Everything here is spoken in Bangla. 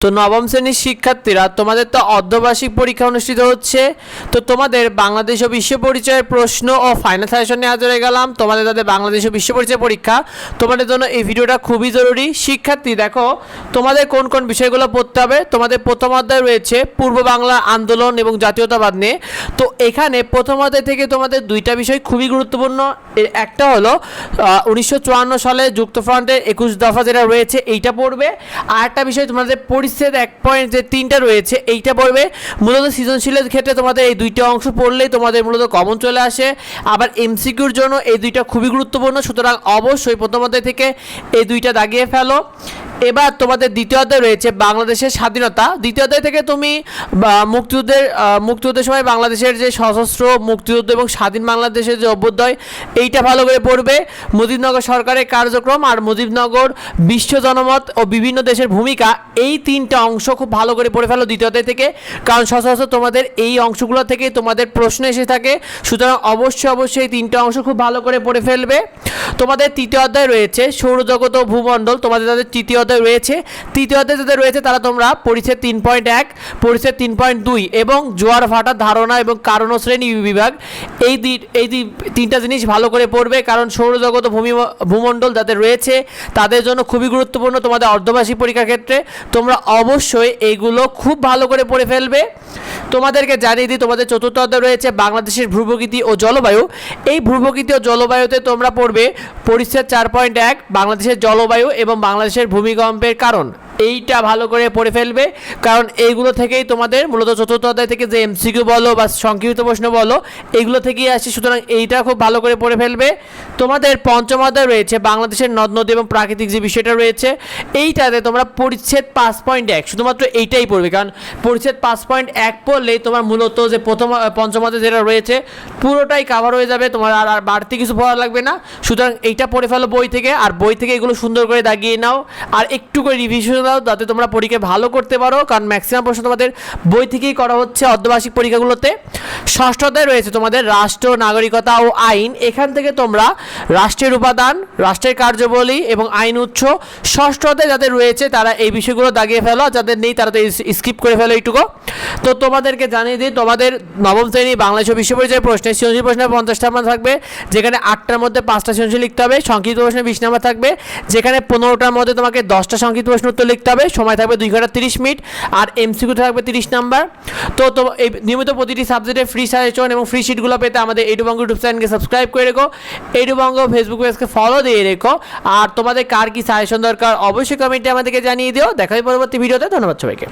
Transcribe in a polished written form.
তো নবম শ্রেণীর শিক্ষার্থীরা তোমাদের তো অর্ধবার্ষিক পরীক্ষা অনুষ্ঠিত হচ্ছে। তো তোমাদের বাংলাদেশ ও বিশ্ব পরিচয়ের প্রশ্ন ও ফাইনাল সাজেশন নিয়ে হাজির হয়ে গেলাম। তোমাদের বাংলাদেশ ও বিশ্ব পরিচয় পরীক্ষা, তোমাদের জন্য এই ভিডিওটা খুবই জরুরি। শিক্ষার্থী দেখো, তোমাদের কোন কোন বিষয়গুলো পড়তে হবে। তোমাদের প্রথম অধ্যায় রয়েছে পূর্ব বাংলা আন্দোলন এবং জাতীয়তাবাদ নিয়ে। তো এখানে প্রথম অধ্যায় থেকে তোমাদের দুইটা বিষয় খুবই গুরুত্বপূর্ণ। একটা হলো 1954 সালে যুক্তফ্রন্টের 21 দফা যেটা রয়েছে এইটা পড়বে। আর একটা বিষয় তোমাদের পরিচ্ছেদ 1.3টা রয়েছে এইটা পড়বে। মূলত সৃজনশীলের ক্ষেত্রে তোমাদের এই দুইটা অংশ পড়লেই তোমাদের মূলত কমন চলে আসে। আবার এমসিকিউর জন্য এই দুইটা খুবই গুরুত্বপূর্ণ, সুতরাং অবশ্যই প্রথম অধ্যায় থেকে এই দুইটা দাগিয়ে ফেলো। এবার তোমাদের দ্বিতীয় অধ্যায় রয়েছে বাংলাদেশের স্বাধীনতা। দ্বিতীয় অধ্যায় থেকে তুমি মুক্তিযুদ্ধের সময় বাংলাদেশের যে সশস্ত্র মুক্তিযুদ্ধ এবং স্বাধীন বাংলাদেশের যে অভ্যুদয় এইটা ভালো করে পড়বে। মুজিবনগর সরকারের কার্যক্রম আর মুজিবনগর বিশ্ব জনমত ও বিভিন্ন দেশের ভূমিকা, এই তিনটা অংশ খুব ভালো করে পড়ে ফেলো দ্বিতীয় অধ্যায় থেকে, কারণ সচরাচর তোমাদের এই অংশগুলো থেকে তোমাদের প্রশ্ন এসে থাকে। সুতরাং অবশ্যই এই তিনটা অংশ খুব ভালো করে পড়ে ফেলবে। তোমাদের তৃতীয় অধ্যায় রয়েছে সৌরজগৎ ও ভূমণ্ডল। তোমাদের যাদের তৃতীয় অধ্যায় রয়েছে, তৃতীয় অধ্যায় যাদের রয়েছে তারা তোমরা পরিচ্ছেদ 3.1, পরিচ্ছেদ 3.2 এবং জোয়ার ভাটার ধারণা এবং কারণ ও শ্রেণী বিভাগ, এই তিনটা জিনিস ভালো করে পড়বে। কারণ সৌরজগৎ ও ভূমণ্ডল যাদের রয়েছে তাদের জন্য খুবই গুরুত্বপূর্ণ তোমাদের অর্ধবার্ষিক পরীক্ষার ক্ষেত্রে। তোমরা অবশ্যই এইগুলো খুব ভালো করে পড়ে ফেলবে। তোমাদেরকে জানিয়ে দিই, তোমাদের চতুর্থ অধ্যায় রয়েছে বাংলাদেশের ভূপ্রকৃতি ও জলবায়ু। এই ভূপ্রকৃতি ও জলবায়ুতে তোমরা পড়বে পরিচ্ছেদ 4.1 বাংলাদেশের জলবায়ু এবং বাংলাদেশের ভূমিকম্পের কারণ। এইটা ভালো করে পড়ে ফেলবে, কারণ এইগুলো থেকেই তোমাদের মূলত চতুর্থ অধ্যায় থেকে যে এমসিকিউ বলো বা সংক্ষিপ্ত প্রশ্ন বলো এইগুলো থেকেই আসে। সুতরাং এইটা খুব ভালো করে পড়ে ফেলবে। তোমাদের পঞ্চম অধ্যায় রয়েছে বাংলাদেশের নদ নদী এবং প্রাকৃতিক যে বিষয়টা রয়েছে এইটাতে তোমরা পরিচ্ছেদ 5.1 শুধুমাত্র এইটাই পড়বে, কারণ পরিচ্ছেদ 5.1 পড়লেই তোমার মূলত যে পঞ্চম অধ্যায় যেটা রয়েছে পুরোটাই কাভার হয়ে যাবে, তোমার আর বাড়তি কিছু পড়া লাগবে না। সুতরাং এইটা পড়ে ফেলো বই থেকে, আর বই থেকে এগুলো সুন্দর করে দাগিয়ে নাও আর একটু করে রিভিশন দাও যাতে তোমরা পরীক্ষা ভালো করতে পারো, কারণ ম্যাক্সিমাম প্রশ্ন তোমাদের বই থেকেই করা হচ্ছে অর্ধবার্ষিক পরীক্ষাগুলোতে। ষষ্ঠ অধ্যায় রয়েছে তোমাদের রাষ্ট্র, নাগরিকতা ও আইন। এখান থেকে তোমরা রাষ্ট্রের উপাদান, রাষ্ট্রের কার্যাবলী এবং আইন উৎস, ষষ্ঠ অধ্যায় যাদের রয়েছে তারা এই বিষয়গুলো দাগিয়ে ফেলো, যাদের নেই তারা তো স্কিপ করে ফেলো এইটুকু। তো তোমাদেরকে জানিয়ে দিই, তোমাদের নবম শ্রেণী বাংলাদেশ ও বিশ্ব পরিচয় প্রশ্নে সৃজনশীল প্রশ্নে 50টা নাম্বার থাকবে, যেখানে 8টার মধ্যে 5টা সৃজনশীল লিখতে হবে। সংক্ষিপ্ত প্রশ্নে 20 নাম্বার থাকবে, যেখানে 15টার মধ্যে তোমাকে 10টা সংক্ষিপ্ত প্রশ্ন উত্তর লিখতে হবে। সময় থাকবে 2 ঘন্টা 30 মিনিট, আর এমসিকিউ থাকবে 30 নাম্বার। তো এই নিয়মিত প্রতিটি সাবজেক্টে ফ্রি সাজেশন এবং ফ্রি শিটগুলো পেতে আমাদের এডুবঙ্গ ইউটিউব চ্যানেলকে সাবস্ক্রাইব করে রেখো, এডুবঙ্গ ফেসবুক পেজকে ফলো দিয়ে রেখো। আর তোমাদের কার কি সাজেশন দরকার অবশ্যই কমেন্টে আমাদেরকে জানিয়ে দিও। দেখা হবে পরবর্তী ভিডিওতে। ধন্যবাদ সবাইকে।